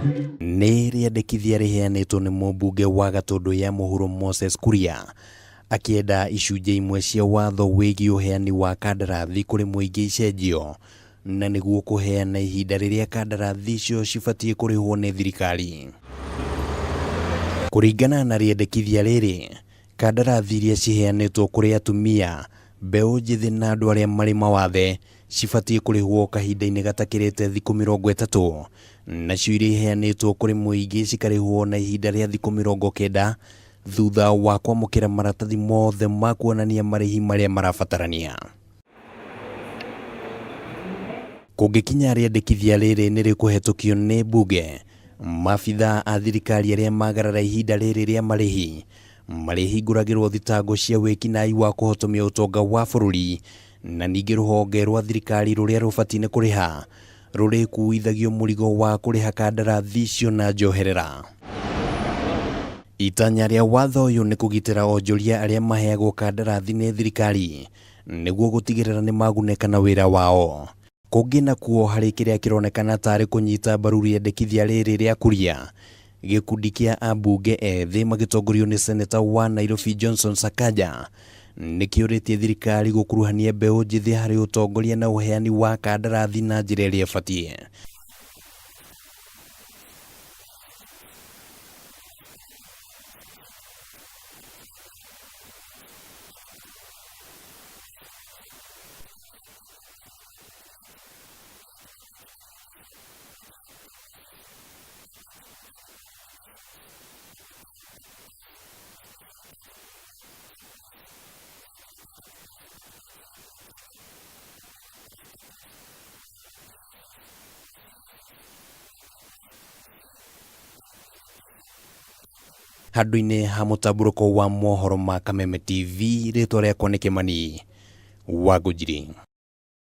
Nĩ Riendekithia rĩheanĩtwo nĩ Mumbunge wa Gatundu ya muhuro Moses Kuria akĩenda icunjĩ imwe cia watho wĩgiĩ ũheani wa kandarathi kũrĩ mũingĩ icenjio, na nĩguo kũheana ihinda rĩrĩa kandarathi icio cibatiĩ kũrĩhwo nĩ thirikari. Kũringana na Riendekithia rĩrĩ, kandarathi iria ciheanĩtwo kũrĩ atumia, mbeũ njĩthĩ na andũ arĩa marĩ mawathe cibatiĩ kũrĩhwo kahinda-inĩ gatakĩrĩte thikũ 30, nacio iria iheanĩtwo kũrĩ mũingĩ cikarĩhwo na ihinda rĩa thikũ 90 thutha wa kwamũkĩra maratathi mothe ma kuonania marĩhi marĩa marabatarania. Kũngĩkinya Riendekithia rĩrĩ nĩ rĩkũhetũkio nĩ mbunge, maabitha a thirikari arĩa magarara ihinda rĩrĩ rĩa marĩhi marĩhingũragĩrwo thitango cia wĩkinaĩ wa kũhotomia ũtonga wa bũrũri, na ningĩ rũhonge rwa thirikari rũrĩa rũbatiĩ nĩ kũrĩha rũrĩkuithagio mũrigo wa kũrĩha kandarathi icio na njoherera. Itanya rĩa watho ũyũ nĩ kũgitĩra onjoria arĩa maheagwo kandarathi nĩ thirikari nĩguo gũtigĩrĩra nĩ magunĩka na wĩra wao. Kũngĩ nakuo harĩ kĩrĩa kĩronekana tarĩ kũnyita mbaru Riendekithia rĩrĩ rĩa Kuria, gikundi kĩa ambunge ethi magĩtongorio nĩ seneta wa Nairobi Johnson Sakaja nikiuritie thirikari gũkuruhania mbeũ njĩthĩ harĩ utongoria na ũheani wa kandarathi na njĩra ĩrĩa ĩbatiĩ. Handũ-inĩ ha mũtambũrũko wa mohoro ma Kameme TV, rĩtwa rĩakwa nĩ Kimani wa Ngunjiri.